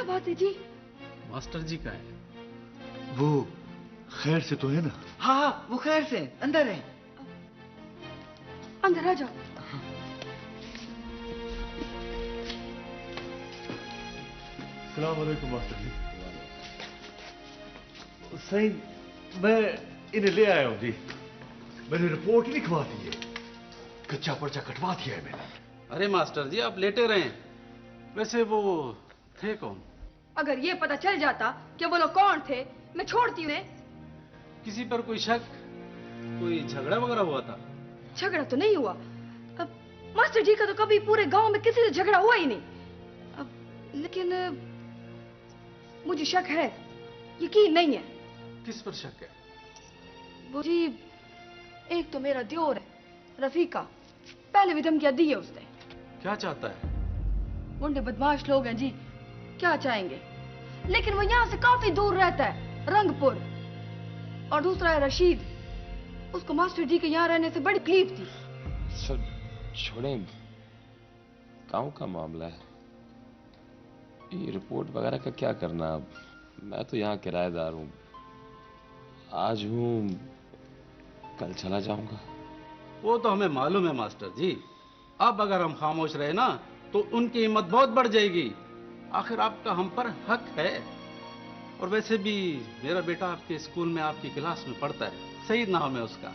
बात है जी? मास्टर जी का है। वो खैर से तो है ना? हाँ हाँ, वो खैर से अंदर है। अंदर आ जाओ। सलाम वालेकुम मास्टर जी। सही, मैं इन्हें ले आया हूँ जी। मैंने रिपोर्ट लिखवा दी है, कच्चा पर्चा कटवा दिया है मैंने। अरे मास्टर जी, आप लेटे रहे। वैसे वो थे कौन? अगर ये पता चल जाता कि वो लोग कौन थे, मैं छोड़ती उन्हें। किसी पर कोई शक, कोई झगड़ा वगैरह हुआ था? झगड़ा तो नहीं हुआ। अब मास्टर जी का तो कभी पूरे गांव में किसी से झगड़ा हुआ ही नहीं। अब लेकिन मुझे शक है, यकीन नहीं है। किस पर शक है? वो जी, एक तो मेरा दियोर है रफीका, पहले भी धमकियां दी है उसने। क्या चाहता है? मुंडे बदमाश लोग हैं जी, क्या चाहेंगे। लेकिन वो यहाँ से काफी दूर रहता है, रंगपुर। और दूसरा है रशीद, उसको मास्टर जी के यहाँ रहने से बड़ी तकलीफ थी। सर छोड़ें, गांव का मामला है, ये रिपोर्ट वगैरह का क्या करना। अब मैं तो यहाँ किराएदार हूँ, आज हूँ कल चला जाऊंगा। वो तो हमें मालूम है मास्टर जी। अब अगर हम खामोश रहे ना तो उनकी हिम्मत बहुत बढ़ जाएगी। आखिर आपका हम पर हक है। और वैसे भी मेरा बेटा आपके स्कूल में आपकी क्लास में पढ़ता है, सईद नाम है उसका।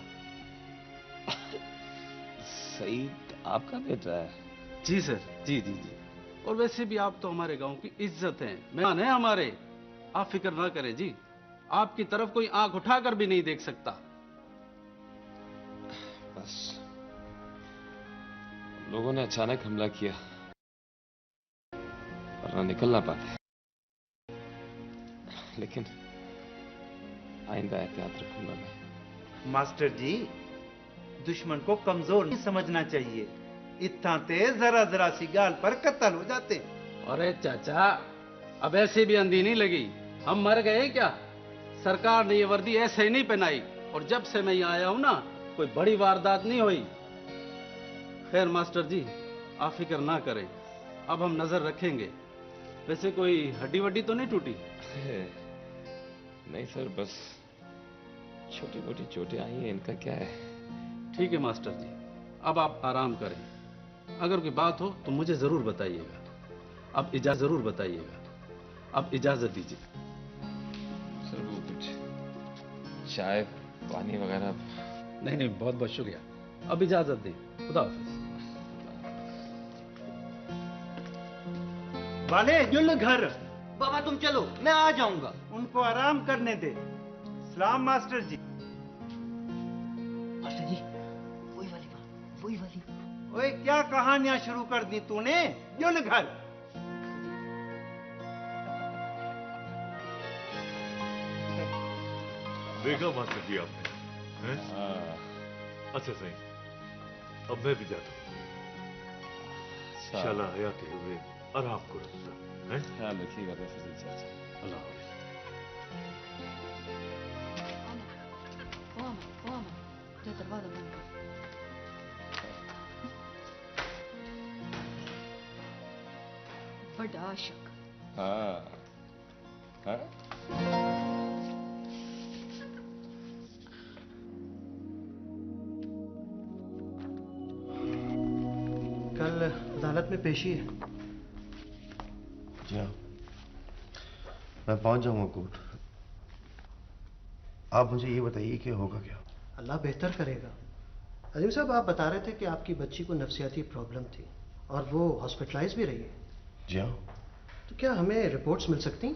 सईद आपका बेटा है? जी सर, जी जी जी। और वैसे भी आप तो हमारे गांव की इज्जत हैं, मेहमान हैं हमारे। आप फिक्र ना करें जी, आपकी तरफ कोई आंख उठाकर भी नहीं देख सकता। बस लोगों ने अचानक हमला किया, वरना निकल ना पाते। लेकिन आइंदा एहतियात रखूंगा मैं। मास्टर जी, दुश्मन को कमजोर नहीं समझना चाहिए। इतना तेज जरा जरा सी गाल पर कत्ल हो जाते। अरे चाचा, अब ऐसे भी अंधी नहीं लगी। हम मर गए क्या? सरकार ने ये वर्दी ऐसे ही नहीं पहनाई। और जब से मैं यहाँ आया हूं ना, कोई बड़ी वारदात नहीं हुई। खैर मास्टर जी, आप फिक्र ना करें, अब हम नजर रखेंगे। वैसे कोई हड्डी वड्डी तो नहीं टूटी? नहीं सर, बस छोटी मोटी चोटें आई हैं, इनका क्या है। ठीक है मास्टर जी, अब आप आराम करें। अगर कोई बात हो तो मुझे जरूर बताइएगा। अब इजाजत जरूर बताइएगा। अब इजाजत दीजिए। सर वो कुछ चाय पानी वगैरह? नहीं नहीं, बहुत बहुत शुक्रिया। अब इजाजत दें, खुदा हाफिज। वाले जुल घर। बाबा तुम चलो, मैं आ जाऊंगा। उनको आराम करने दे। सलाम मास्टर जी। मास्टर जी, वही वाली बात, वही वाली। ओए, क्या कहानियां शुरू कर दी तूने? जुल घर। देखा मास्टर जी आपने? हैं? अच्छा सही, अब मैं भी जाता हूँ। इंशाल्लाह हयाते हुए आराम करूंगा। ख्याल रखिएगा प्रोफेसर चाचा। अल्लाह हाफिज। जो दरवाजा बंद कर। बड़ा आशिक। हाँ हाँ। कल अदालत में पेशी है। जी हाँ, मैं पहुंच जाऊंगा कोर्ट। आप मुझे ये बताइए कि होगा क्या? अल्लाह बेहतर करेगा। अजीम साहब, आप बता रहे थे कि आपकी बच्ची को नफ्सियाती प्रॉब्लम थी और वो हॉस्पिटलाइज भी रही है। जी हाँ। तो क्या हमें रिपोर्ट्स मिल सकती?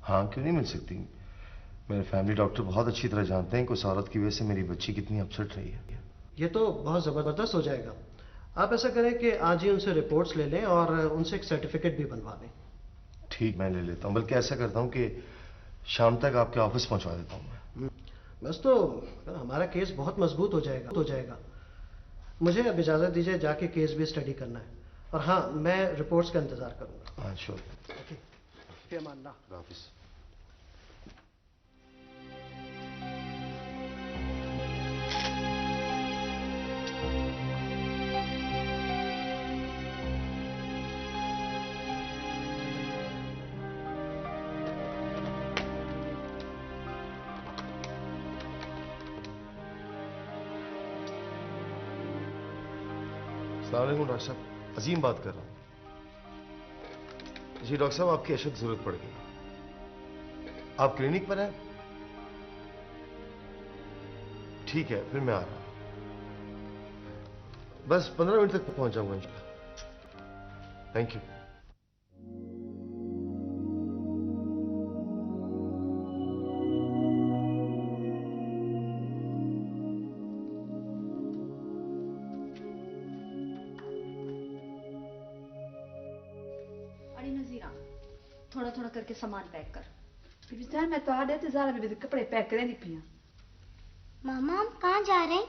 हाँ, क्यों नहीं मिल सकती। मेरे फैमिली डॉक्टर बहुत अच्छी तरह जानते हैं कि उस औरत की वजह से मेरी बच्ची कितनी अपसेट रही है। ये तो बहुत ज़बरदस्त हो जाएगा। आप ऐसा करें कि आज ही उनसे रिपोर्ट्स ले लें और उनसे एक सर्टिफिकेट भी बनवा दें। ठीक, मैं ले लेता हूँ। बल्कि ऐसा करता हूँ कि शाम तक आपके ऑफिस पहुँचवा देता हूँ मैं। बस तो हमारा केस बहुत मजबूत हो जाएगा। मुझे अब इजाज़त दीजिए, जाके केस भी स्टडी करना है। और हाँ, मैं रिपोर्ट्स का इंतज़ार करूँगा। हाँ श्योर। ओके, फ़ी अमान अल्लाह। हाफिज़। अस्सलाम वालेकुम डॉक्टर साहब, अजीम बात कर रहा हूँ। जी डॉक्टर साहब, आपकी अशद जरूरत पड़ गई। आप क्लिनिक पर हैं? ठीक है, फिर मैं आ रहा हूँ। बस 15 मिनट तक पहुंच जाऊंगा इंशाल्लाह। Thank you. अरे नजीरा, थोड़ा थोड़ा करके सामान पैक कर। बीबी मैं तो आधे से ज़्यादा बीबी कपड़े पैक करें दी पिया। मामा हम कहाँ जा रहे हैं?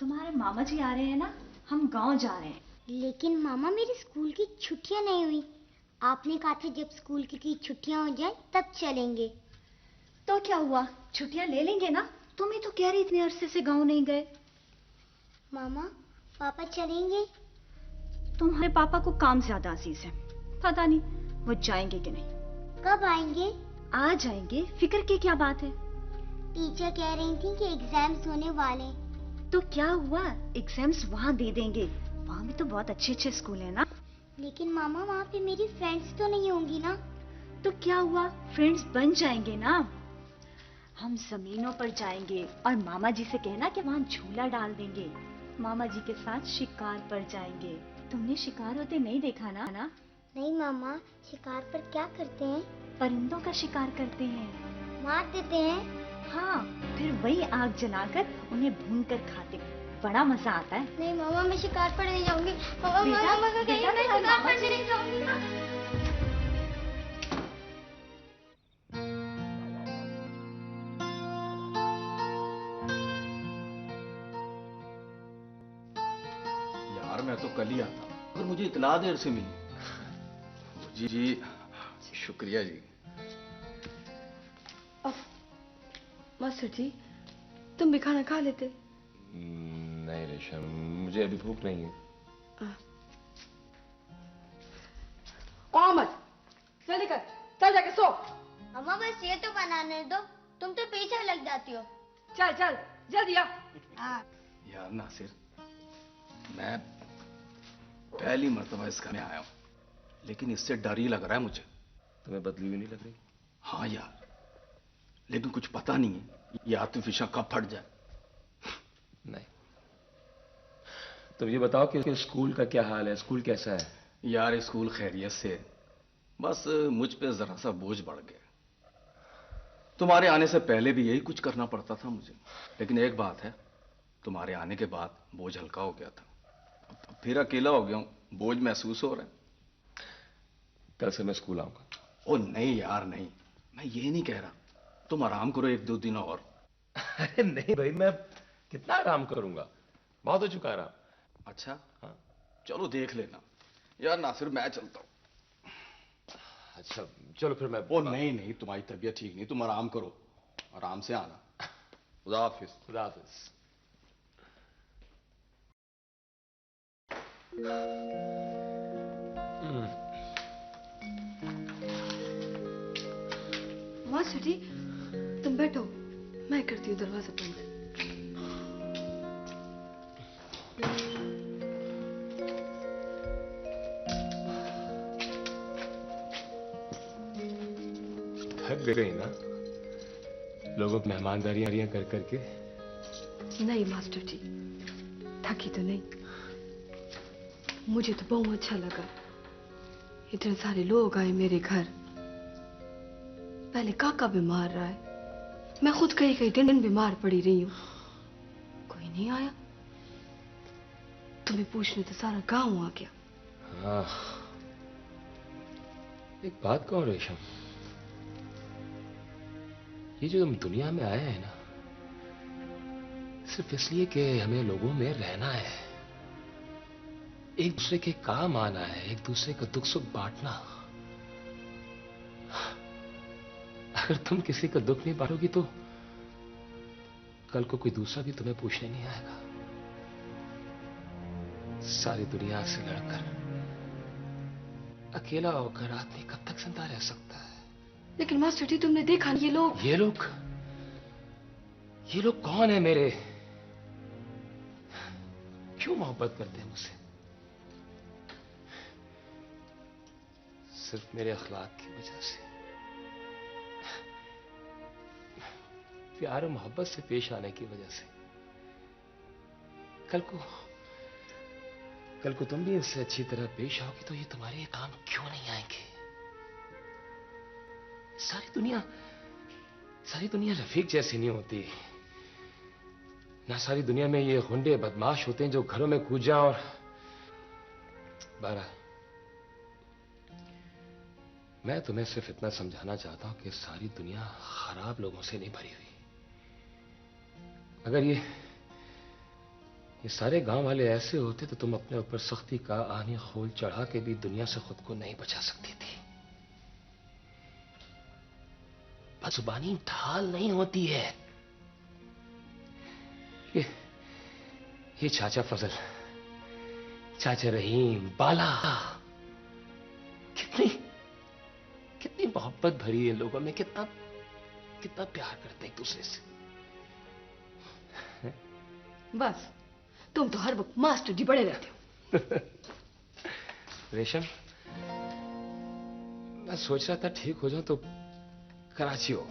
तुम्हारे मामा जी आ रहे हैं ना, हम गांव जा रहे हैं। लेकिन मामा मेरी स्कूल की छुट्टियां नहीं हुई। आपने कहा था जब स्कूल की छुट्टियां हो जाए तब चलेंगे। तो क्या हुआ, छुट्टियां ले लेंगे ना। तुम ही तो कह रही इतने अरसे से गांव नहीं गए। मामा पापा चलेंगे? तुम्हारे पापा को काम ज्यादा अजीज है, पता नहीं वो जाएंगे कि नहीं। कब आएंगे? आ जाएंगे, फिक्र की क्या बात है। टीचर कह रही थी कि एग्जाम्स होने वाले। तो क्या हुआ, एग्जाम्स वहाँ दे देंगे। वहाँ भी तो बहुत अच्छे अच्छे स्कूल है ना। लेकिन मामा वहाँ पे मेरी फ्रेंड्स तो नहीं होंगी ना। तो क्या हुआ, फ्रेंड्स बन जाएंगे ना। हम जमीनों पर जाएंगे और मामा जी से कहना कि वहाँ झूला डाल देंगे। मामा जी के साथ शिकार पर जाएंगे। तुमने शिकार होते नहीं देखा ना? नहीं मामा, शिकार पर क्या करते हैं? परिंदों का शिकार करते हैं। मार देते हैं? हाँ, फिर वही आग जलाकर उन्हें भून कर खाते, बड़ा मजा आता है। नहीं मामा, मैं शिकार पर नहीं जाऊंगी। मामा बेटा, मामा का बेटा, मैं बेटा, शिकार पर मामा नहीं जाऊंगी ना। यार मैं तो कल ही आता, अगर मुझे इतला देर से मिली। जी जी, शुक्रिया जी। मास्टर जी, तुम भी खाना खा लेते। नहीं रेशम, मुझे अभी भूख नहीं है। मत जल्दी कर, चल जाके सो। मामा बस ये तो बनाने दो, तुम तो पीछे लग जाती हो। चल चल जल्दी आ। यार नासिर, मैं पहली मर्तबा इस घर में आया हूं, लेकिन इससे डर ही लग रहा है मुझे। तुम्हें बदली हुई नहीं लग रही? हाँ यार, लेकिन कुछ पता नहीं है ये आतिफिशा कब फट जाए। नहीं, तुम ये बताओ कि स्कूल का क्या हाल है, स्कूल कैसा है? यार स्कूल खैरियत से, बस मुझ पे जरा सा बोझ बढ़ गया। तुम्हारे आने से पहले भी यही कुछ करना पड़ता था मुझे, लेकिन एक बात है, तुम्हारे आने के बाद बोझ हल्का हो गया था। अब फिर अकेला हो गया हूं, बोझ महसूस हो रहा है। कल से मैं स्कूल आऊंगा। ओ नहीं यार नहीं, मैं ये नहीं कह रहा, तुम आराम करो 1-2 दिन और। अरे नहीं भाई, मैं कितना आराम करूंगा, बहुत हो चुका आराम। अच्छा हाँ, चलो देख लेना। यार नासिर मैं चलता हूँ। अच्छा चलो फिर मैं। ओ नहीं नहीं, तुम्हारी तबीयत ठीक नहीं, तुम आराम करो, आराम से आना। खुदा हाफिज। खुदा हाफिज। मास्टर जी, तुम बैठो, मैं करती हूँ दरवाजा बंद। थक गई ना लोगों की मेहमानदारियां कर करके? नहीं मास्टर जी, थकी तो नहीं। मुझे तो बहुत अच्छा लगा, इतने सारे लोग आए मेरे घर। पहले काका बीमार रहा है, मैं खुद कई कई दिन बीमार पड़ी रही हूँ, कोई नहीं आया। तुम्हें पूछने तो सारा गांव आ गया। हाँ, एक बात कहो रेशम, ये जो हम दुनिया में आए हैं ना, सिर्फ इसलिए कि हमें लोगों में रहना है, एक दूसरे के काम आना है, एक दूसरे का दुख सुख बांटना। अगर तुम किसी का दुख नहीं बांटोगी तो कल को कोई दूसरा भी तुम्हें पूछने नहीं आएगा। सारी दुनिया से लड़कर अकेला होकर आदमी कब तक जिंदा रह सकता है? लेकिन मास्टर जी, तुमने देखा ये लोग कौन है मेरे? क्यों क्यों मोहब्बत करते हैं मुझसे? सिर्फ मेरे अखलाक की वजह से, प्यार और मोहब्बत से पेश आने की वजह से। कल को तुम भी इससे अच्छी तरह पेश आओगी तो ये तुम्हारे ये काम क्यों नहीं आएंगे? सारी दुनिया रफीक जैसी नहीं होती ना। सारी दुनिया में ये गुंडे बदमाश होते हैं जो घरों में कूद जाएं। और बारह, मैं तुम्हें सिर्फ इतना समझाना चाहता हूं कि सारी दुनिया खराब लोगों से नहीं भरी हुई। अगर ये सारे गांव वाले ऐसे होते तो तुम अपने ऊपर सख्ती का आनी खोल चढ़ा के भी दुनिया से खुद को नहीं बचा सकती थी। बदजुबानी ढाल नहीं होती है। ये चाचा फजल, चाचा रहीम, बाला, कितनी मोहब्बत भरी है लोगों में, कितना प्यार करते एक दूसरे से। बस तुम तो हर वक्त मास्टर जी बड़े रहते हो। रेशम, मैं सोच रहा था ठीक हो जाऊं तो कराची हो।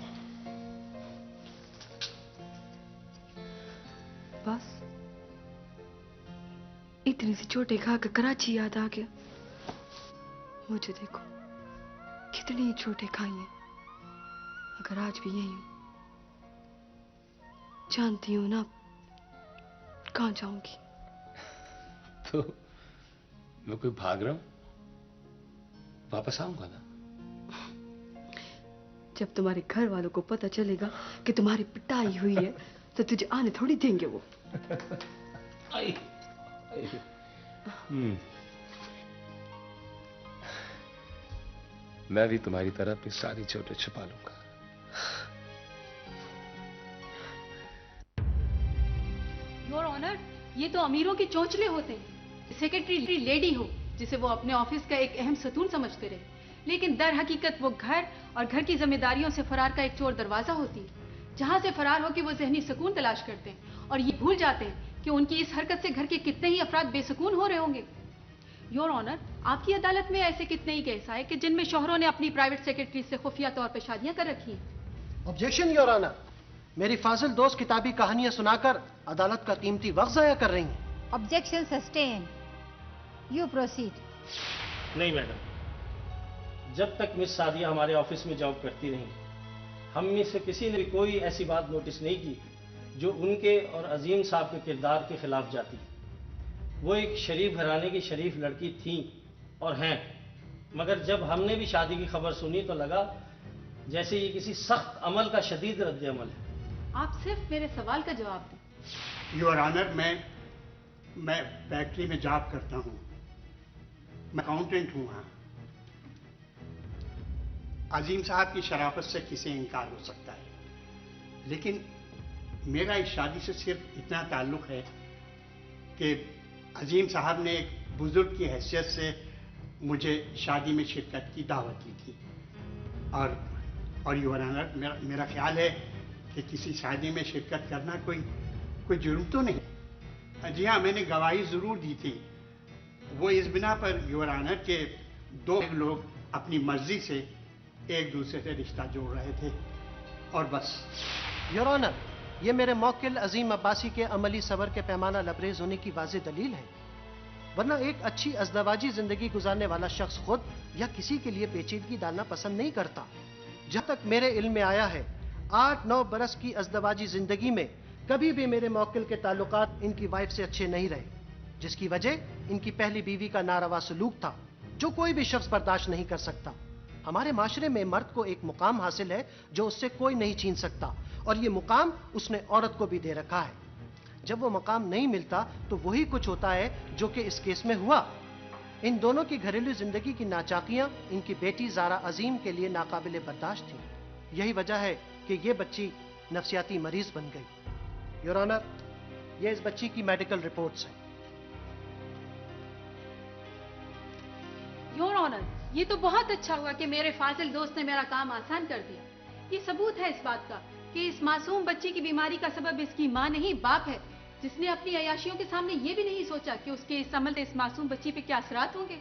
बस इतनी सी चोटें खा कर कराची याद आ गया। मुझे देखो कितनी चोटें खाई हैं। अगर आज भी यही हूं, जानती हूं ना कहां जाऊंगी। तो मैं कोई भाग रहा हूं, वापस आऊंगा ना। जब तुम्हारे घर वालों को पता चलेगा कि तुम्हारी पिटाई हुई है तो तुझे आने थोड़ी देंगे वो। मैं भी तुम्हारी तरह अपनी सारी चोटें छुपा लूंगा। योर ऑनर, ये तो अमीरों के चौंचले होते हैं। सेक्रेटरी लेडी हो जिसे वो अपने ऑफिस का एक अहम सतून समझते रहे, लेकिन दर हकीकत वो घर और घर की जिम्मेदारियों से फरार का एक चोर दरवाजा होती है, जहां से फरार होकर वो जहनी सुकून तलाश करते हैं और ये भूल जाते हैं कि उनकी इस हरकत से घर के कितने ही अफराद बेसुकून हो रहे होंगे। योर ऑनर, आपकी अदालत में ऐसे कितने ही केस आए कि जिनमें शोहरों ने अपनी प्राइवेट सेक्रेटरी से खुफिया तौर पर शादियां कर रखी हैं। ऑब्जेक्शन योर ऑनर, मेरी फाजिल दोस्त किताबी कहानियां सुनाकर अदालत का कीमती वक्त जाया कर रही हैं। Objection sustain, you proceed. नहीं मैडम, जब तक मिस सादिया हमारे ऑफिस में जॉब करती रही, हम में से किसी ने भी कोई ऐसी बात नोटिस नहीं की जो उनके और अजीम साहब के किरदार के खिलाफ जाती। वो एक शरीफ घराने की शरीफ लड़की थी और हैं, मगर जब हमने भी शादी की खबर सुनी तो लगा जैसे ये किसी सख्त अमल का शदीद रद्द अमल है। आप सिर्फ मेरे सवाल का जवाब दें। योर ऑनर, मैं फैक्ट्री में जॉब करता हूँ, मैं अकाउंटेंट हूँ वहाँ। अजीम साहब की शराफत से किसे इनकार हो सकता है, लेकिन मेरा इस शादी से सिर्फ इतना ताल्लुक है कि अजीम साहब ने एक बुजुर्ग की हैसियत से मुझे शादी में शिरकत की दावत दी थी और योर ऑनर, मेरा ख्याल है कि किसी शादी में शिरकत करना कोई जुर्म तो नहीं। जी हाँ, मैंने गवाही ज़रूर दी थी। वो इस बिना पर योर ऑनर के दो लोग अपनी मर्जी से एक दूसरे से रिश्ता जोड़ रहे थे और बस। योर ऑनर, ये मेरे मौकिल अजीम अब्बासी के अमली सबर के पैमाना लबरेज होने की वाज़ेह दलील है, वरना एक अच्छी अज़दवाजी जिंदगी गुजारने वाला शख्स खुद या किसी के लिए पेचीदगी डालना पसंद नहीं करता। जब तक मेरे इल्म में आया है, 8-9 बरस की अज़दवाजी जिंदगी में कभी भी मेरे मौकिल के ताल्लुकात इनकी वाइफ से अच्छे नहीं रहे, जिसकी वजह इनकी पहली बीवी का नारवा सलूक था जो कोई भी शख्स बर्दाश्त नहीं कर सकता। हमारे माशरे में मर्द को एक मुकाम हासिल है जो उससे कोई नहीं छीन सकता, और ये मुकाम उसने औरत को भी दे रखा है। जब वो मकाम नहीं मिलता तो वही कुछ होता है जो कि इस केस में हुआ। इन दोनों की घरेलू जिंदगी की नाचाकियां इनकी बेटी ज़ारा अजीम के लिए नाकाबिले बर्दाश्त थी। यही वजह है कि ये बच्ची नफ्सियाती मरीज बन गई। योर ऑनर, ये इस बच्ची की मेडिकल रिपोर्ट्स हैं। योर ऑनर, ये तो बहुत अच्छा हुआ कि मेरे फाजिल दोस्त ने मेरा काम आसान कर दिया। ये सबूत है इस बात का कि इस मासूम बच्ची की बीमारी का सबब इसकी मां नहीं बाप है। जिसने अपनी अयाशियों के सामने ये भी नहीं सोचा कि उसके इस अमल से इस मासूम बच्ची पे क्या असरात होंगे।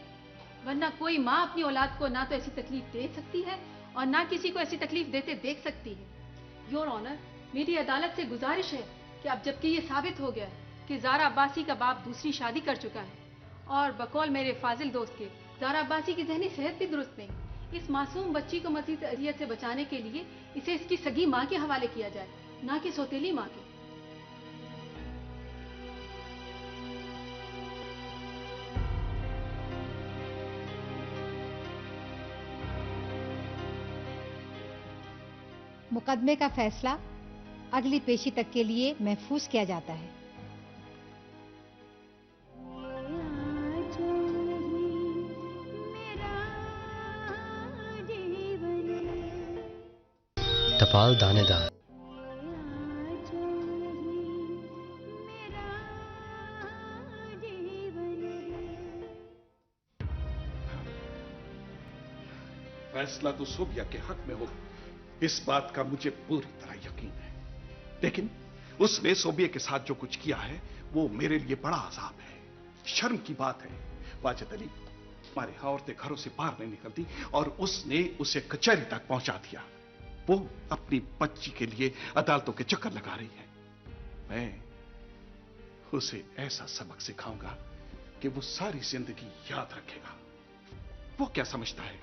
वरना कोई माँ अपनी औलाद को ना तो ऐसी तकलीफ दे सकती है और ना किसी को ऐसी तकलीफ देते देख सकती है। योर ऑनर, मेरी अदालत से गुजारिश है कि अब जबकि ये साबित हो गया है कि ज़ारा अब्बासी का बाप दूसरी शादी कर चुका है और बकौल मेरे फाजिल दोस्त के ज़ारा अब्बासी की जहनी सेहत भी दुरुस्त नहीं, इस मासूम बच्ची को मज़ीद अजियत से बचाने के लिए इसे इसकी सगी माँ के हवाले किया जाए, ना कि सौतेली माँ के। मुकदमे का फैसला अगली पेशी तक के लिए महफूज किया जाता है। टपाल दानेदार। फैसला तो सोबिया के हक में होगा, इस बात का मुझे पूरी तरह यकीन है। लेकिन उसने सोबिया के साथ जो कुछ किया है वो मेरे लिए बड़ा अजाब है, शर्म की बात है। वाजिद अली, हमारे औरतें घरों से बाहर नहीं निकलती और उसने उसे कचहरी तक पहुंचा दिया। वो अपनी बच्ची के लिए अदालतों के चक्कर लगा रही है। मैं उसे ऐसा सबक सिखाऊंगा कि वो सारी जिंदगी याद रखेगा। वो क्या समझता है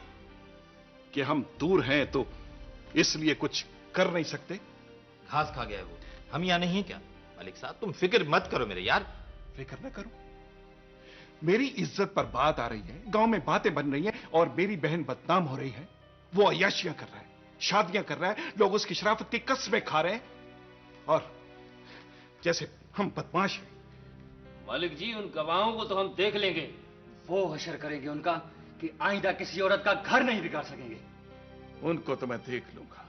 कि हम दूर हैं तो इसलिए कुछ कर नहीं सकते? घास खा गया है वो, हम यहां नहीं है क्या? मलिक साहब तुम फिक्र मत करो मेरे यार। फिक्र न करो? मेरी इज्जत पर बात आ रही है, गांव में बातें बन रही हैं और मेरी बहन बदनाम हो रही है। वो अय्याशियां कर रहा है, शादियां कर रहा है, लोग उसकी शराफत की कस्में खा रहे हैं और जैसे हम बदमाश हैं। मालिक जी, उन गवाहों को तो हम देख लेंगे, वो हशर करेंगे उनका कि आइंदा किसी औरत का घर नहीं बिगाड़ सकेंगे। उनको तो मैं देख लूंगा,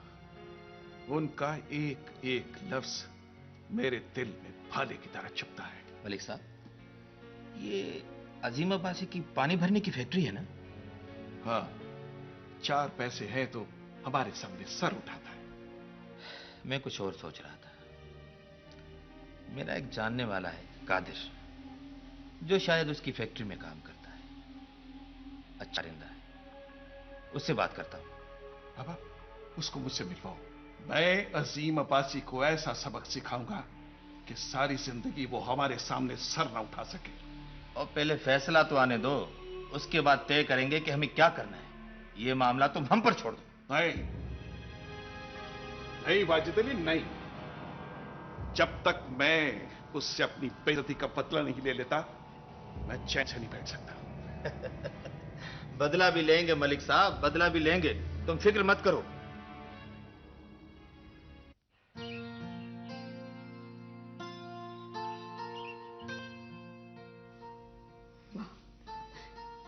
उनका एक एक लफ्ज मेरे दिल में भाले की तरह चुभता है। मलिक साहब, ये अजीम अब्बासी की पानी भरने की फैक्ट्री है ना? हाँ, 4 पैसे हैं तो हमारे सामने सर उठाता है। मैं कुछ और सोच रहा था। मेरा एक जानने वाला है कादिर, जो शायद उसकी फैक्ट्री में काम करता है, अच्छा रिंदा है, उससे बात करता हूं। बाबा, उसको मुझसे मिलवाओ। मैं अजीम अब्बासी को ऐसा सबक सिखाऊंगा कि सारी जिंदगी वो हमारे सामने सर ना उठा सके। और पहले फैसला तो आने दो, उसके बाद तय करेंगे कि हमें क्या करना है। ये मामला तुम हम पर छोड़ दो। नहीं वाजिद अली, नहीं। जब तक मैं उससे अपनी बेइज्जती का बदला नहीं ले लेता, मैं चैन से नहीं बैठ सकता। बदला भी लेंगे मलिक साहब, बदला भी लेंगे, तुम फिक्र मत करो।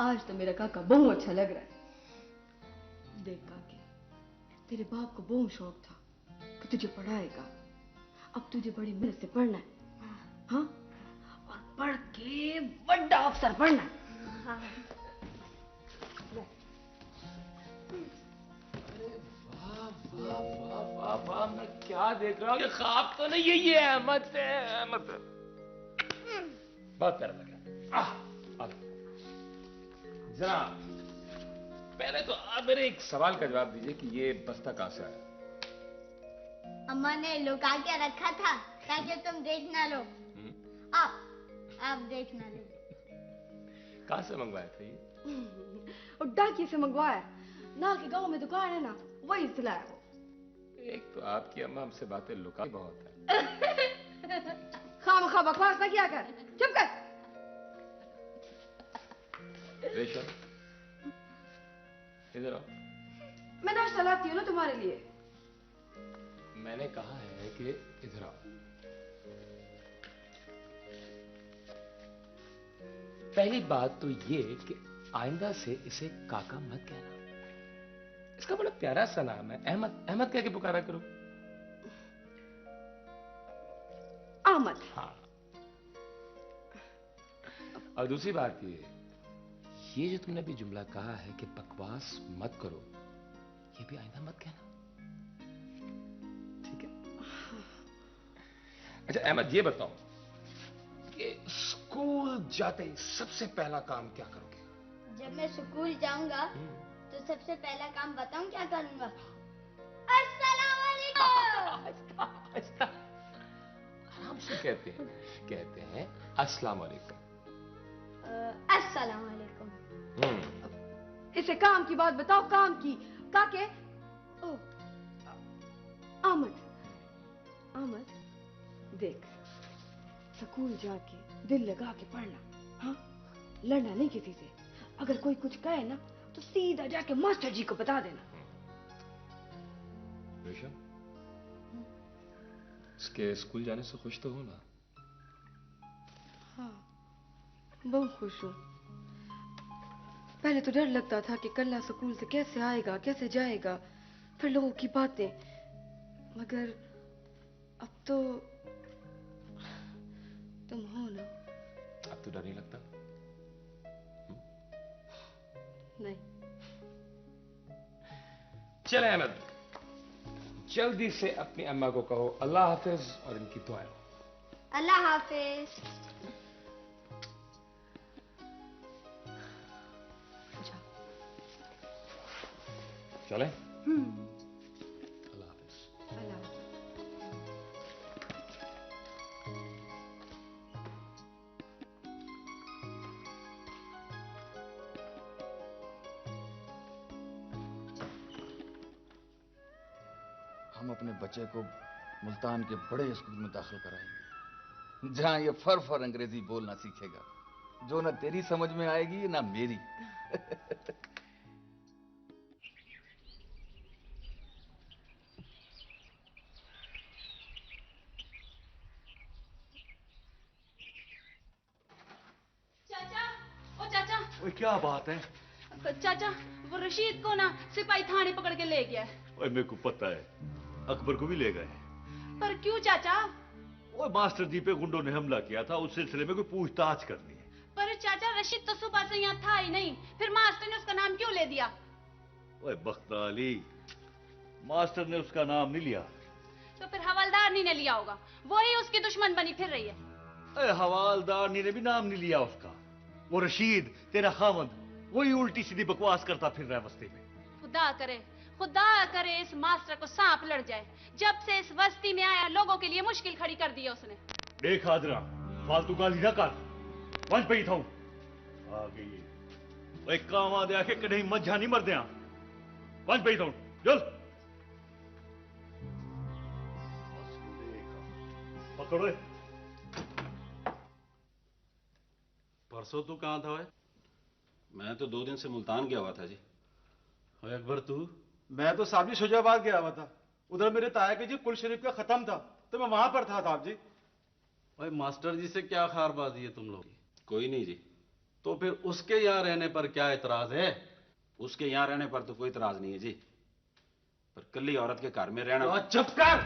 आज तो मेरा काका बहुत अच्छा लग रहा है। देख काके, तेरे बाप को बहुत शौक था कि तुझे पढ़ाएगा। अब तुझे बड़ी मेहनत से पढ़ना है, हाँ? और पढ़ के बड़ा अफसर बनना है। हाँ। वाह वाह वाह वाह, मैं क्या देख रहा हूँ? ये ख्वाब तो नहीं है, ये अहमद है, अहमद। बहुत प्यारा लग रहा है। जनाब, पहले तो आप मेरे एक सवाल का जवाब दीजिए कि ये बस्ता कहां से आया? अम्मा ने लुका के रखा था ताकि तुम देख ना लो। आप देख ना लो। कहां से मंगवाया था ये? और डाकिए से मंगवाया ना, कि गांव में दुकान है ना, वही से लाया वो। एक तो आपकी अम्मा हमसे बातें लुका बहुत है। खामखा बकवास ना किया कर, चुप कर। रेशम, इधर आओ। मैं नाश्ता लाती हूँ ना तुम्हारे लिए। मैंने कहा है कि इधर आओ। पहली बात तो ये कि आइंदा से इसे काका मत कहना। इसका बड़ा प्यारा सा नाम है, अहमद। अहमद कह के पुकारा करो। अहमद। हाँ। और दूसरी बात ये जो तुमने अभी जुमला कहा है कि बकवास मत करो, ये भी आइंदा मत कहना, ठीक है? अच्छा अहमद, ये बताओ स्कूल जाते ही सबसे पहला काम क्या करोगे? जब मैं स्कूल जाऊंगा तो सबसे पहला काम बताऊं क्या करूंगा? अस्सलाम वालेकुम। आराम से कहते हैं अस्सलाम वालेकुम। अस्सलाम वालेकुम। इसे काम की बात बताओ, काम की। काके ओ अहमद देख, स्कूल जाके दिल लगा के पढ़ना, हाँ, लड़ना नहीं किसी से। अगर कोई कुछ कहे ना तो सीधा जाके मास्टर जी को बता देना। ऋषभ, इसके स्कूल जाने से खुश तो हो ना? हाँ, बहुत खुश हूँ। पहले तो डर लगता था कि कल्ला स्कूल से कैसे आएगा, कैसे जाएगा, फिर लोगों की बातें, मगर अब तो तुम हो ना। अब तो डर नहीं लगता? नहीं। चले अहमद, जल्दी से अपनी अम्मा को कहो अल्लाह हाफिज और इनकी दुआएं। अल्लाह हाफिज। चले? अल्लाह हाफिज। हम अपने बच्चे को मुल्तान के बड़े स्कूल में दाखिल कराएंगे, जहां ये फर अंग्रेजी बोलना सीखेगा, जो ना तेरी समझ में आएगी ना मेरी। ओए क्या बात है? चाचा, वो रशीद को ना सिपाही थाने पकड़ के ले गया है। ओए मेरे को पता है, अकबर को भी ले गए। पर क्यों चाचा? ओए मास्टर जी पे गुंडों ने हमला किया था, उस सिलसिले में कोई पूछताछ करनी है। पर चाचा, रशीद तो सुबह से यहाँ था ही नहीं, फिर मास्टर ने उसका नाम क्यों ले दिया? ओए बख्ताली, मास्टर ने उसका नाम नहीं लिया। तो फिर हवलदारनी ने लिया होगा, वही उसकी दुश्मन बनी फिर रही है। अरे हवालदारनी ने भी नाम नहीं लिया उसका। वो रशीद तेरा खामद वही उल्टी सीधी बकवास करता फिर रहा है बस्ती में। खुदा करे इस मास्टर को सांप लड़ जाए। जब से इस बस्ती में आया लोगों के लिए मुश्किल खड़ी कर दी है उसने। देख हाजरा, फालतू गाली ना कर, वंश पे ही था आ गई। एक काम आ दिया के कहीं मज्जा नहीं मर दिया, वंश पे ही था जल पकड़ो। परसों तू कहाँ था? भाई मैं तो 2 दिन से मुल्तान गया हुआ था जी। और अकबर तू? मैं तो साहब जी शुजाबाद गया हुआ था, उधर मेरे ताया के जी कुल शरीफ का खत्म था, तो मैं वहां पर था साहब जी। भाई मास्टर जी से क्या खारबाजी है तुम लोग? कोई नहीं जी। तो फिर उसके यहाँ रहने पर क्या इतराज है? उसके यहाँ रहने पर तो कोई इतराज नहीं है जी, पर कल्ली औरत के घर में रहना। तो चुप कर,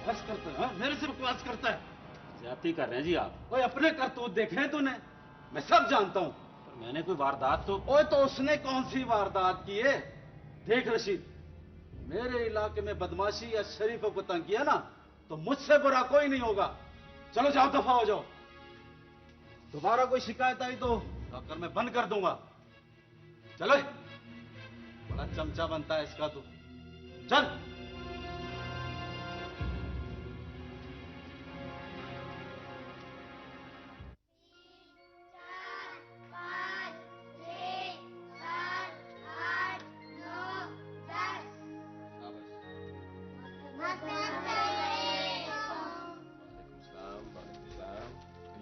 बस करता है, मेरे से बकवास करता है। ज्यादती कर रहे हैं जी आप। ओए अपने करतूत देखे हैं तूने? मैं सब जानता हूं। पर मैंने कोई वारदात तो। ओए तो उसने कौन सी वारदात की है? देख रशीद, मेरे इलाके में बदमाशी या शरीफों को तंग किया ना तो मुझसे बुरा कोई नहीं होगा। चलो जाओ, दफा हो जाओ। दोबारा कोई शिकायत आई तो आकर मैं बंद कर दूंगा। चलो, बड़ा चमचा बनता है इसका तो। चल।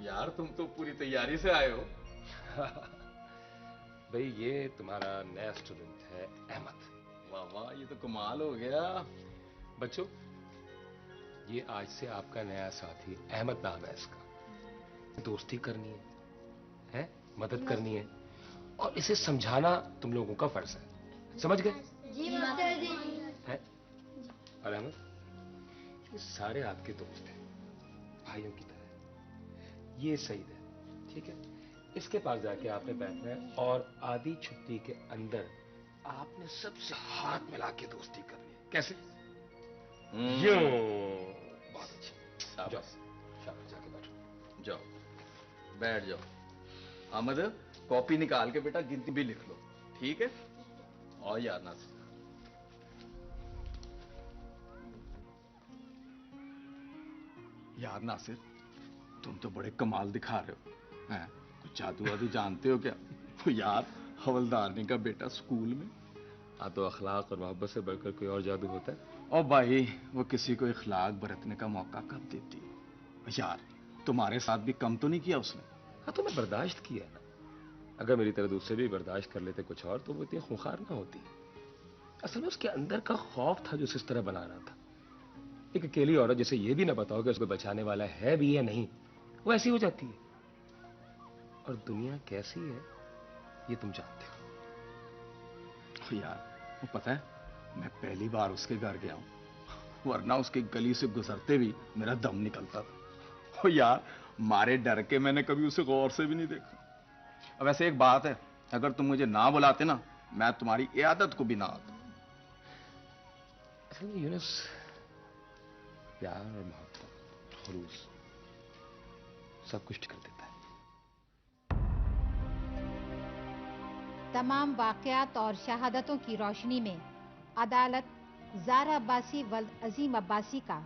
यार तुम तो पूरी तैयारी से आए हो। भाई ये तुम्हारा नया स्टूडेंट है अहमद। वाह वाह, ये तो कमाल हो गया। बच्चों, ये आज से आपका नया साथी अहमद नाम है इसका। दोस्ती करनी है, मदद करनी है और इसे समझाना तुम लोगों का फर्ज है। समझ गए? जी मास्टर जी। है? और अहमद, ये सारे आपके दोस्त हैं, भाइयों की तरह। ये सईद है, ठीक है? इसके पास जाके आपने बैठना है और आधी छुट्टी के अंदर आपने सबसे हाथ मिला के दोस्ती करनी है। कैसे? यूं। बहुत अच्छी। जाओ, जाके बैठो। जाओ। बैठ जाओ। अहमद, कॉपी निकाल के बेटा गिनती भी लिख लो, ठीक है? और यार नासिर, यार नासिर, तुम तो बड़े कमाल दिखा रहे हो हैं? कुछ जादू वादू जानते हो क्या? तो यार हवलदारनी का बेटा स्कूल में। हाँ, तो अखलाक और मोहब्बत से बढ़कर कोई और जादू होता है? और भाई, वो किसी को इखलाक बरतने का मौका कब देती है? यार तुम्हारे साथ भी कम तो नहीं किया उसने? हाँ, तो मैं बर्दाश्त किया ना। अगर मेरी तरह दूसरे भी बर्दाश्त कर लेते कुछ और, तो वो इतनी खूंखार ना होती। असल में उसके अंदर का खौफ था जो उसे इस तरह बना रहा था। एक अकेली औरत जिसे ये भी ना बताओ कि उसको बचाने वाला है भी या नहीं, वो ऐसी हो जाती है। और दुनिया कैसी है ये तुम जानते हो। यार वो पता है, मैं पहली बार उसके घर गया हूं, वरना उसकी गली से गुजरते भी मेरा दम निकलता था। ओ यार, मारे डर के मैंने कभी उसे गौर से भी नहीं देखा। अब ऐसे एक बात है, अगर तुम मुझे ना बुलाते ना, मैं तुम्हारी इयादत को भी ना आता। असल में यूनुस, प्यार और मोहब्बत, खुलूस सब कुछ कर देता है। तमाम वाकयात और शहादतों की रोशनी में अदालत ज़ारा अब्बासी वल्द अजीम अब्बासी का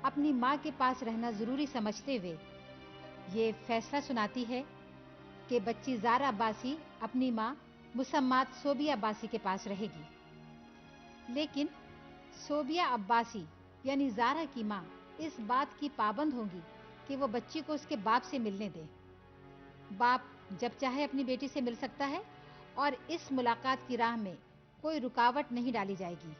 अपनी मां के पास रहना जरूरी समझते हुए ये फैसला सुनाती है कि बच्ची ज़ारा अब्बासी अपनी मां मुसम्मात सोबिया अब्बासी के पास रहेगी। लेकिन सोबिया अब्बासी यानी ज़ारा की मां इस बात की पाबंद होंगी कि वो बच्ची को उसके बाप से मिलने दे। बाप जब चाहे अपनी बेटी से मिल सकता है और इस मुलाकात की राह में कोई रुकावट नहीं डाली जाएगी।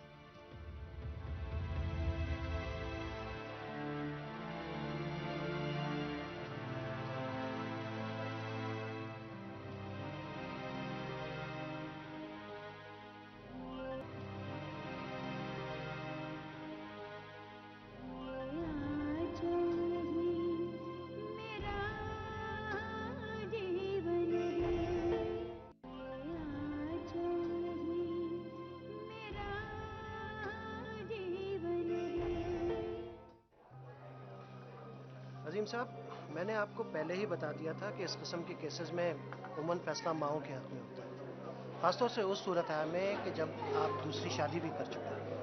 अजीम साहब, मैंने आपको पहले ही बता दिया था कि इस किस्म के केसेस में उमूमन फैसला माओं के हक में होता है, खासतौर से उस सूरत में कि जब आप दूसरी शादी भी कर चुके हैं।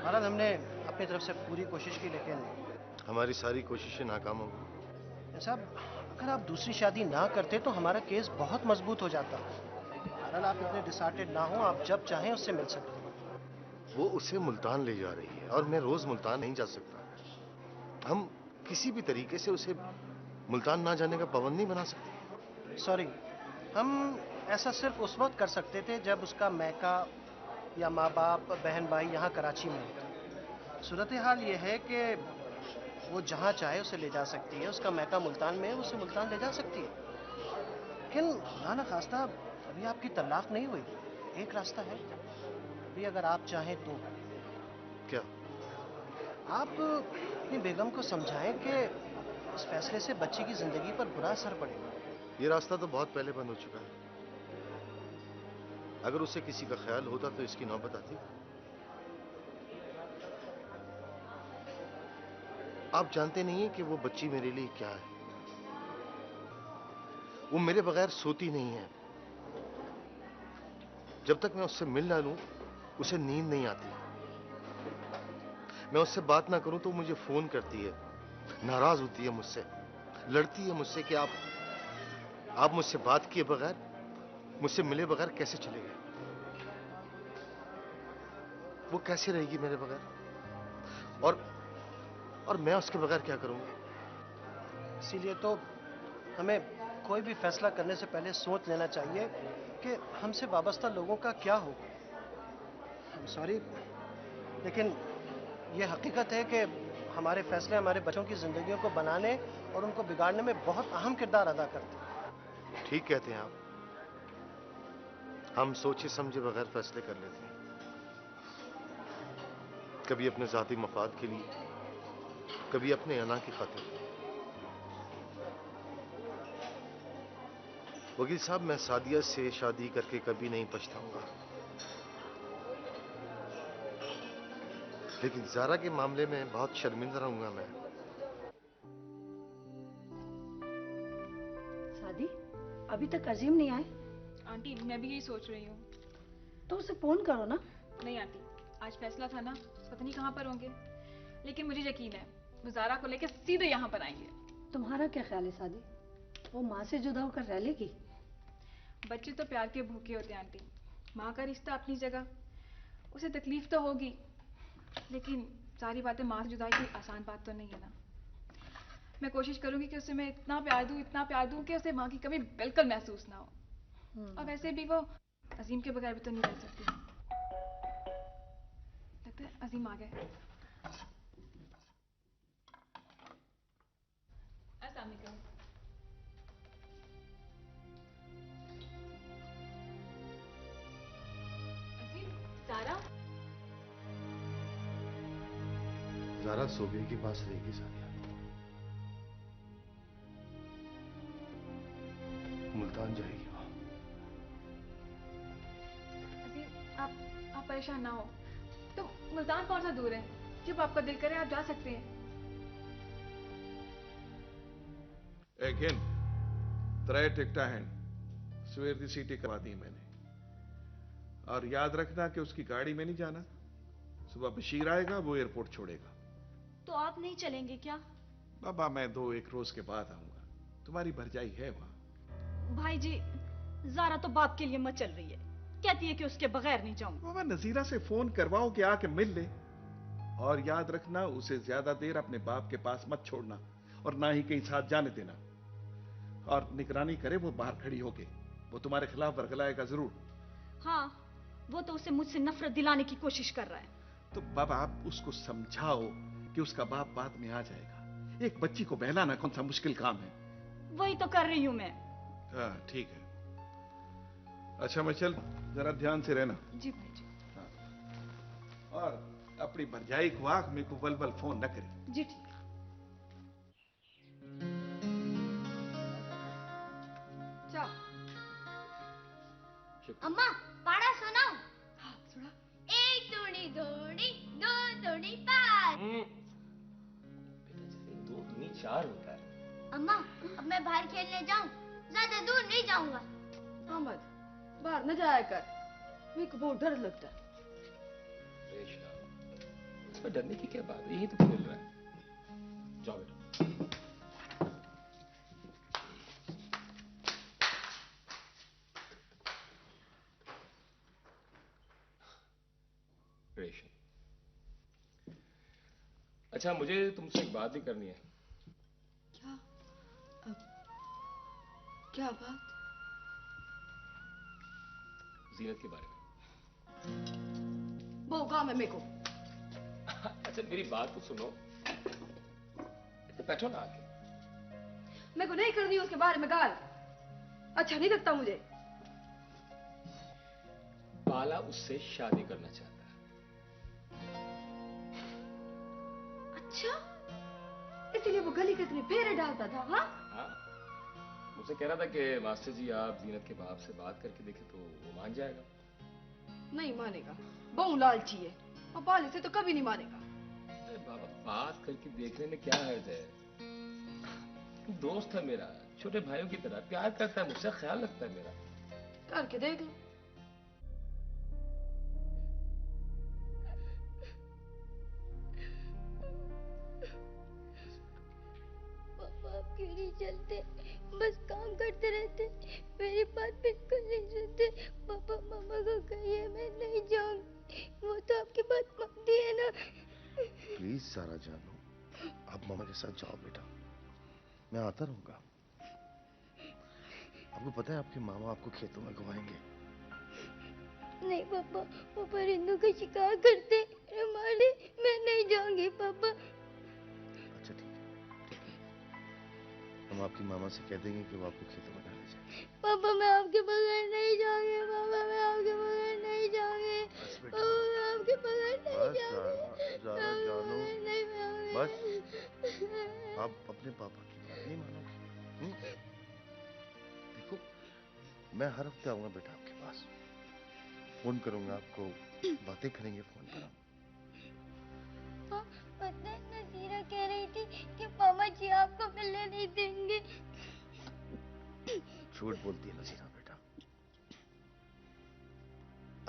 महाराज, हमने अपनी तरफ से पूरी कोशिश की, लेकिन हमारी सारी कोशिशें नाकाम हो गई। साहब, अगर आप दूसरी शादी ना करते तो हमारा केस बहुत मजबूत हो जाता। बहरहाल आप इतने डिसहार्टेड ना हो, आप जब चाहें उससे मिल सकते हैं। वो उसे मुल्तान ले जा रही है और मैं रोज मुल्तान नहीं जा सकता। हम किसी भी तरीके से उसे मुल्तान ना जाने का पाबंद नहीं बना सकते। सॉरी, हम ऐसा सिर्फ उस वक्त कर सकते थे जब उसका मैका या माँ बाप, बहन भाई यहाँ कराची में होते। सूरत हाल ये है कि वो जहाँ चाहे उसे ले जा सकती है। उसका मैका मुल्तान में है, उसे मुल्तान ले जा सकती है। लेकिन खुदा न खास्ता अभी आपकी तलाक नहीं हुई। एक रास्ता है, अभी अगर आप चाहें तो। क्या? आप अपनी बेगम को समझाएं कि इस फैसले से बच्ची की जिंदगी पर बुरा असर पड़ेगा। ये रास्ता तो बहुत पहले बंद हो चुका है। अगर उसे किसी का ख्याल होता तो इसकी नौबत आती। आप जानते नहीं हैं कि वो बच्ची मेरे लिए क्या है। वो मेरे बगैर सोती नहीं है। जब तक मैं उससे मिल ना लूं, उसे नींद नहीं आती। मैं उससे बात ना करूं तो मुझे फोन करती है, नाराज होती है मुझसे, लड़ती है मुझसे कि आप मुझसे बात किए बगैर, मुझसे मिले बगैर कैसे चले गए। वो कैसे रहेगी मेरे बगैर, और मैं उसके बगैर क्या करूंगा। इसीलिए तो हमें कोई भी फैसला करने से पहले सोच लेना चाहिए कि हमसे वाबस्ता लोगों का क्या होगा। I'm sorry, लेकिन ये हकीकत है कि हमारे फैसले हमारे बच्चों की जिंदगियों को बनाने और उनको बिगाड़ने में बहुत अहम किरदार अदा करते हैं। ठीक कहते हैं आप। हम सोचे समझे बगैर फैसले कर लेते हैं, कभी अपने जाती मफाद के लिए, कभी अपने अना की खातिर। वकील साहब, मैं सादिया से शादी करके कभी नहीं पछताऊंगा, लेकिन ज़ारा के मामले में बहुत शर्मिंदा रहूंगा मैं। सादी, अभी तक अजीम नहीं आए? आंटी मैं भी यही सोच रही हूँ। तो उसे फोन करो ना। नहीं आंटी, आज फैसला था ना, पता नहीं कहाँ पर होंगे, लेकिन मुझे यकीन है वो ज़ारा को लेकर सीधे यहाँ पर आएंगे। तुम्हारा क्या ख्याल है सादी, वो माँ से जुदा होकर रह लेगी? बच्चे तो प्यार के भूखे होते हैं आंटी। माँ का रिश्ता अपनी जगह, उसे तकलीफ तो होगी, लेकिन सारी बातें माँ से जुदाई कोई आसान बात तो नहीं है ना। मैं कोशिश करूंगी कि उसे मैं इतना प्यार दूं कि उसे माँ की कमी बिल्कुल महसूस ना हो। और वैसे भी वो अजीम के बगैर भी तो नहीं रह सकती। लगता है अजीम आ गए। अस्सलाम वालेकुम। अजीम, ज़ारा? ज़ारा सोबी के पास रहेगी सादिया। मुल्तान जाएगी वहां। अजीम, आप परेशान ना हो। तो मुल्तान कौन सा दूर है? जब आपका दिल करे आप जा सकते हैं। अगेन त्रै टिकटा हैं, सवेर की सीटी करवा दी मैंने। और याद रखना कि उसकी गाड़ी में नहीं जाना। सुबह बशीर आएगा, वो एयरपोर्ट छोड़ेगा। तो आप नहीं चलेंगे क्या? बाबा मैं 2-1 रोज के बाद आऊंगा। तुम्हारी भरजाई है वहां। भाई जी, ज़ारा तो बाप के लिए मत चल रही है, कहती है कि उसके बगैर नहीं जाऊंगा। बाबा नजीरा से फोन करवाओ कि आके मिल ले। और याद रखना उसे ज्यादा देर अपने बाप के पास मत छोड़ना और ना ही कहीं साथ जाने देना। और निगरानी करे वो बाहर खड़ी होके, वो तुम्हारे खिलाफ वर्गलाएगा जरूर। हाँ, वो तो उसे मुझसे नफरत दिलाने की कोशिश कर रहा है। तो बाबा आप उसको समझाओ कि उसका बाप बाद में आ जाएगा। एक बच्ची को बहलाना कौन सा मुश्किल काम है? वही तो कर रही हूं मैं। हाँ ठीक है। अच्छा मैं चल, जरा ध्यान से रहना। जी भाई जी। हाँ। और अपनी भरजाई को आग मेरे को बल फोन न करे। जी ठीक है। अम्मा पाड़ा सुनाओ। हाँ सुना। 1 दूनी दूनी 2 दूनी 5। 2 दूनी 4 होता है। अम्मा अब मैं बाहर खेलने जाऊं? ज्यादा दूर नहीं जाऊंगा। अहमद बाहर न जाया कर, मेरे को बहुत डर लगता है। इसमें डरने की क्या बात है, यही तो खेल रहा है। जाओ बेटा। रेशम, अच्छा मुझे तुमसे एक बात भी करनी है। क्या? क्या बात? जीनत के बारे में। वो काम है मेरे को। अच्छा मेरी बात तो सुनो, बैठो ना आके। मेरे को नहीं करनी उसके बारे में गाल, अच्छा नहीं लगता मुझे। बाला उससे शादी करना चाहता है। अच्छा, इसलिए वो गली के इतने फेरे डालता था? हाँ हाँ, मुझसे कह रहा था कि मास्टर जी आप जीनत के बाप से बात करके देखें तो वो मान जाएगा। नहीं मानेगा, बहु लालची है और बाले से तो कभी नहीं मानेगा। अरे बाबा बात करके देखने में क्या हर्ज है? दोस्त है मेरा, छोटे भाइयों की तरह प्यार करता है मुझसे, ख्याल रखता है मेरा। करके देख लो। पापा आप क्यों नहीं चलते? बस काम करते रहते, मेरी बात बिल्कुल नहीं सुनते। पापा मामा को कहिए मैं नहीं जाऊंगी, वो तो आपकी बात मानती है ना। प्लीज सारा जानो, आप मामा के साथ जाओ बेटा, मैं आता रहूंगा। आपको पता है आपके मामा आपको खेतों में घुमाएंगे। नहीं पापा, वो परिंदों का शिकार करते मारे, मैं नहीं जाऊंगी पापा। अच्छा ठीक है, हम आपकी मामा से कह देंगे कि वो आपको खेतों में डाले जाए। पापा मैं आपके बगैर नहीं जाऊंगी, पापा मैं आपके बगैर नहीं जाऊंगी, पापा मैं आपके बगैर नहीं जाऊंगी, ज़ारा जानो, नहीं जाऊंगी। बस आप अपने पापा की बात नहीं मानोगे। देखो मैं हर हफ्ते आऊंगा बेटा आपके पास, फोन करूंगा आपको, बातें करेंगे फोन पर। पता है नजीरा कह रही थी कि मामा जी आपको मिलने नहीं देंगे। झूठ बोलती है नजीरा बेटा।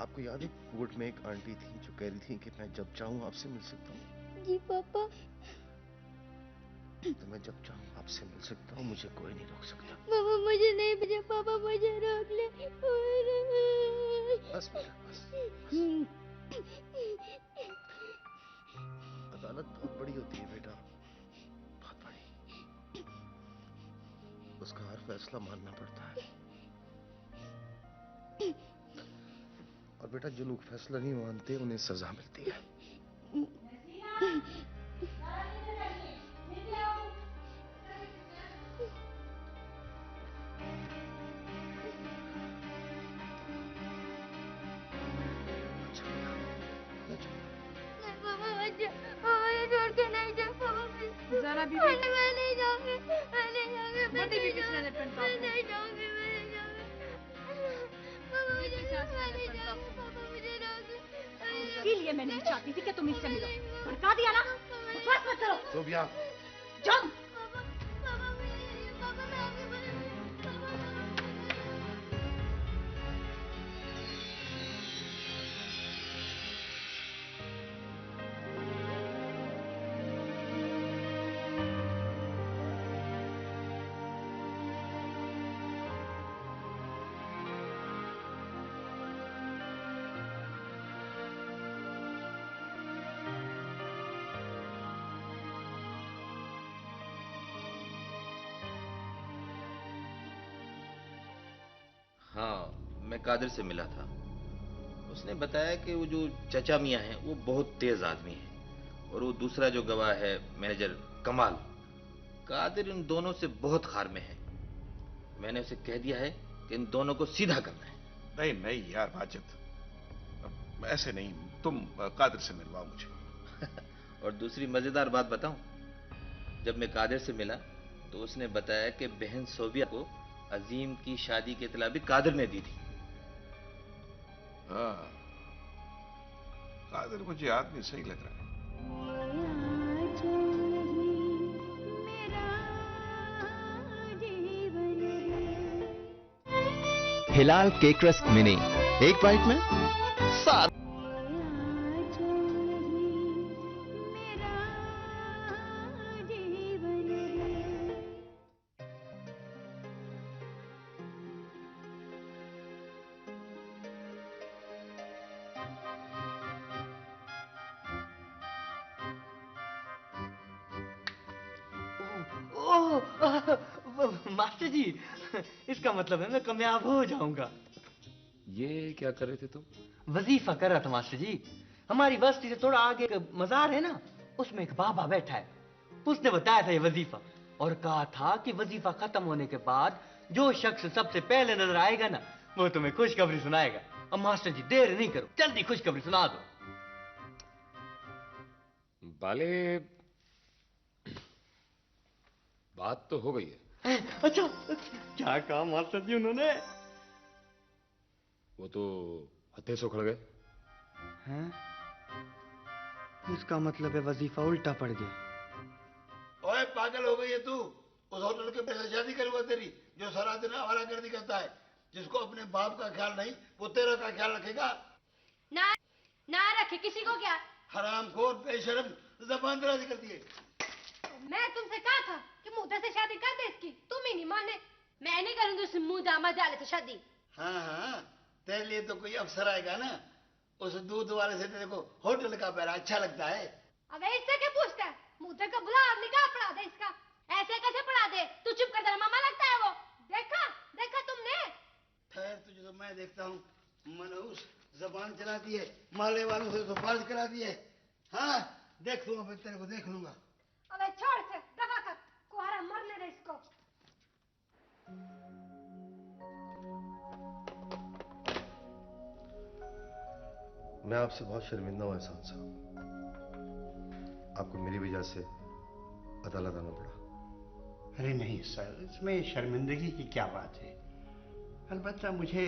आपको याद है कोर्ट में एक आंटी थी जो कह रही थी कि मैं जब चाहूं आपसे मिल सकता हूँ। जी पापा। तो मैं जब चाहूं आपसे मिल सकता हूँ, मुझे कोई नहीं रोक सकता। पापा मुझे नहीं भेजा, पापा मुझे रोक ले। बस बेटा बस। अदालत बहुत बड़ी होती है बेटा, बहुत बड़ी। उसका हर फैसला मानना पड़ता है। और बेटा जो लोग फैसला नहीं मानते उन्हें सजा मिलती है। जरा भी मैं नहीं जाऊंगी, मैं नहीं जाऊंगी, मैं What if नहीं you जाऊंगी, listen to मैं नहीं जाऊंगी, मैं नहीं जाऊंगी। पापा मुझे पापा मुझे रोक। इसीलिए मैं नहीं चाहती थी कि तुम इससे मिलो। भड़का दिया ना? बकवास मत करो। सोबिया। जाओ। हाँ, मैं कादिर से मिला था। उसने बताया कि वो जो चचा मियाँ हैं वो बहुत तेज आदमी हैं और वो दूसरा जो गवाह है मैनेजर कमाल, कादिर इन दोनों से बहुत खार में है। मैंने उसे कह दिया है कि इन दोनों को सीधा करना है। नहीं नहीं यार माजिद, ऐसे नहीं, तुम कादिर से मिलवाओ मुझे। और दूसरी मजेदार बात बताऊं, जब मैं कादिर से मिला तो उसने बताया कि बहन सोबिया को अजीम की शादी की इत्तला भी कादिर ने दी थी। हाँ, कादिर मुझे आदमी सही लग रहा है। हिलाल केक रस्क मिनी, एक बाइट में 7। मास्टर जी, इसका मतलब है मैं कामयाब हो जाऊंगा। ये क्या कर रहे थे तुम? वजीफा कर रहा था मास्टर जी। हमारी बस्ती से थोड़ा आगे एक मजार है ना, उसमें एक बाबा बैठा है। उसने बताया था ये वजीफा और कहा था कि वजीफा खत्म होने के बाद जो शख्स सबसे पहले नजर आएगा ना, वो तुम्हें खुशखबरी सुनाएगा। अब मास्टर जी देर नहीं करो, जल्दी खुशखबरी सुना दो। बाले, बात तो हो गई है। अच्छा, क्या कहा मास्टर जी उन्होंने? वो तो हत्थे से उखड़ गए। हैं? इसका मतलब है वजीफा उल्टा पड़ गया। ओए पागल हो गई है तू? उस होटल के पैसे शादी करूंगा तेरी, जो सारा दिन आवारागर्दी करता है, जिसको अपने बाप का ख्याल नहीं वो तेरा का ख्याल रखेगा? ना ना रखे किसी को क्या? हरामखोर, बेशर्म, ज़बान दराज़ी करती है। मैं तुमसे कहा था कि मुद्दा से शादी कर दे इसकी, तुम ही नहीं माने। मैं नहीं करूंगी उस मुंह दामाद वाले से शादी। हाँ हाँ, तेरे लिए तो कोई अफसर आएगा ना, उस दूध वाले से तेरे को होटल का पैरा अच्छा लगता है। अब इससे क्या पूछता है? मुद्दे का बुला निकाह पढ़ा दे इसका। ऐसे कैसे पढ़ा दे? तू चुप कर, तेरा मामा लगता है वो। देखा देखा तुमने? खैर तुझे तो मैं देखता हूँ, मनहूस जबान चलाती है, माले वालों से तो बाज कराती है। हाँ देख लूंगा, मैं तेरे को देख लूंगा। अबे छोड़ से, दबा कर, कुहारा मरने दे इसको। मैं आपसे बहुत शर्मिंदा हूं एहसान साहब, आपको मेरी वजह से अदालत आना पड़ा। अरे नहीं सर, इसमें शर्मिंदगी की क्या बात है। अलबत्ता मुझे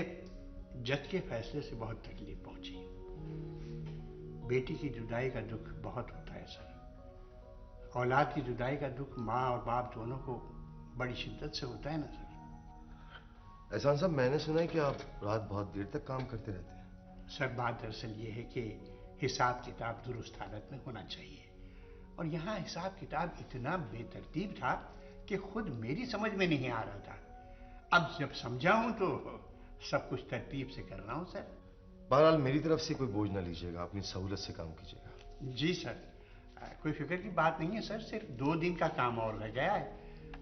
जज के फैसले से बहुत तकलीफ पहुंची। बेटी की जुदाई का दुख बहुत होता है सर। औलाद की जुदाई का दुख माँ और बाप दोनों को बड़ी शिद्दत से होता है ना सर। एहसान साहब, मैंने सुना है कि आप रात बहुत देर तक काम करते रहते हैं। सर बात दरअसल ये है कि हिसाब किताब दुरुस्त हालत में होना चाहिए, और यहाँ हिसाब किताब इतना बेतरतीब था कि खुद मेरी समझ में नहीं आ रहा था। अब जब समझा हूं तो सब कुछ तरतीब से कर रहा हूँ सर। बहरहाल मेरी तरफ से कोई बोझ ना लीजिएगा, अपनी सहूलत से काम कीजिएगा। जी सर, कोई फिक्र की बात नहीं है सर, सिर्फ 2 दिन का काम और रह गया है,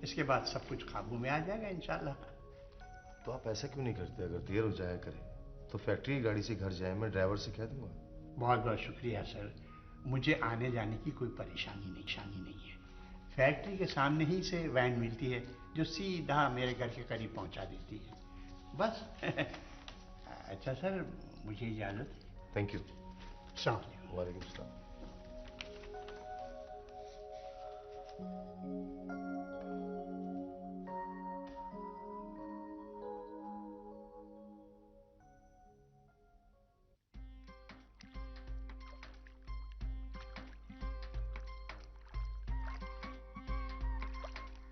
इसके बाद सब कुछ काबू में आ जाएगा इंशाल्लाह। तो आप ऐसा क्यों नहीं करते? अगर देर हो जाया करे तो फैक्ट्री की गाड़ी से घर जाए, मैं ड्राइवर से कह दूंगा। बहुत बहुत शुक्रिया सर, मुझे आने जाने की कोई परेशानी नहीं है। फैक्ट्री के सामने ही से वैन मिलती है जो सीधा मेरे घर के करीब पहुंचा देती है, बस। अच्छा सर, मुझे इजाजत। Thank you. सलाम। वालेकुम सलाम।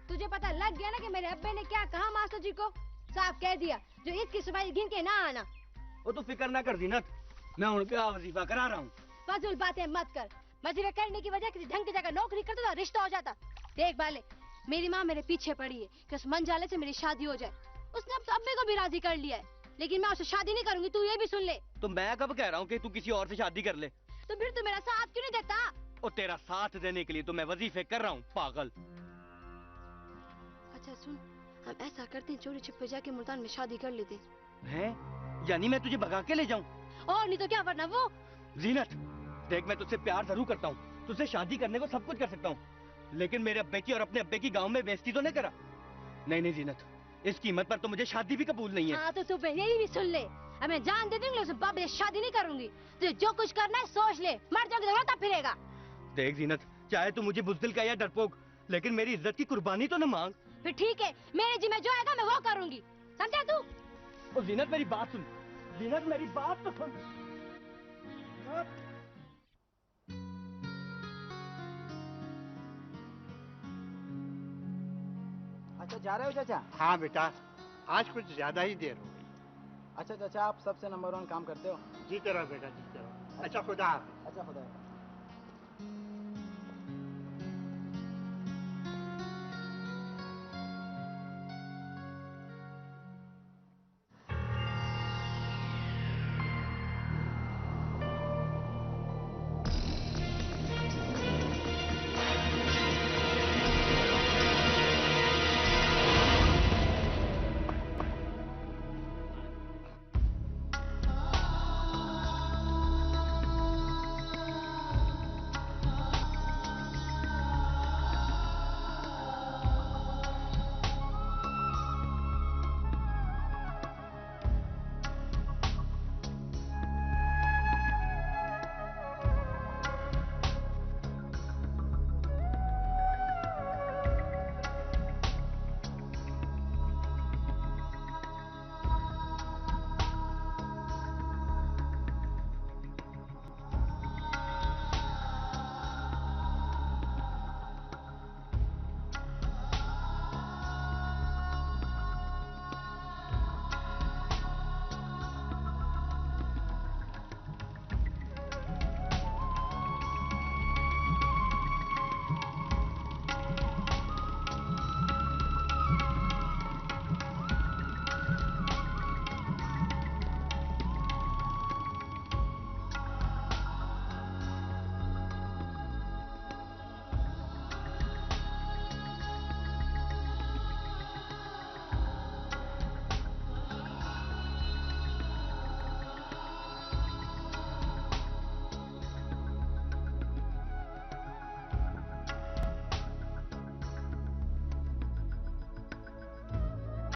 तुझे पता लग गया ना कि मेरे अब्बे ने क्या कहा मास्टर जी को? साफ कह दिया जो इसकी सुबाई गिन के ना आना। वो तो फिक्र ना कर जीनत, मैं उनका वजीफा करा रहा हूँ। फजूल बातें मत कर। वजीफे करने की वजह किसी ढंग की जगह नौकरी करता तो रिश्ता हो जाता। देख बाले, मेरी माँ मेरे पीछे पड़ी है कि उस मंजाले से मेरी शादी हो जाए। उसने अब तो अब्बे को भी राजी कर लिया है, लेकिन मैं उससे शादी नहीं करूंगी, तू ये भी सुन ले। तो मैं कब कह रहा हूँ कि तू किसी और से शादी कर ले? तो फिर तू मेरा साथ क्यों नहीं देता? और तेरा साथ देने के लिए तो मैं वजीफे कर रहा हूँ, पागल। अच्छा सुन, हम ऐसा करते हैं, चोरी छिपे जाके मुल्तान में शादी कर लेते हैं। यानी मैं तुझे भगा के ले जाऊं? और नहीं तो क्या, वरना वो। जीनत देख, मैं तुझसे प्यार जरूर करता हूँ, तुझसे शादी करने को सब कुछ कर सकता हूँ, लेकिन मेरे अब्बे की और अपने अब्बे की गांव में बेइज्जती तो नहीं करा। नहीं जीनत, इस कीमत पर तो मुझे शादी भी कबूल नहीं है। हाँ तो तू यही भी सुन ले, अब मैं जान दे दूंगी उससे बाप शादी नहीं करूंगी। तुझे जो कुछ करना है सोच ले, मर जाओगे तो रोता फिरेगा। देख जीनत, चाहे तू मुझे बुज़दिल का या डरपोक, लेकिन मेरी इज्जत की कुर्बानी तो न मांग। फिर ठीक है, मेरे जी में जो आएगा मैं वो करूंगी, समझा तू? ओ जीनत मेरी बात सुन, जीनत मेरी बात तो सुन। अच्छा जा रहे हो चाचा? हाँ बेटा, आज कुछ ज्यादा ही देर हो गई। अच्छा चाचा, आप सबसे नंबर 1 काम करते हो। जीते रहो बेटा, जीते रहो। अच्छा खुदा हाफिज। अच्छा खुदा हाफिज।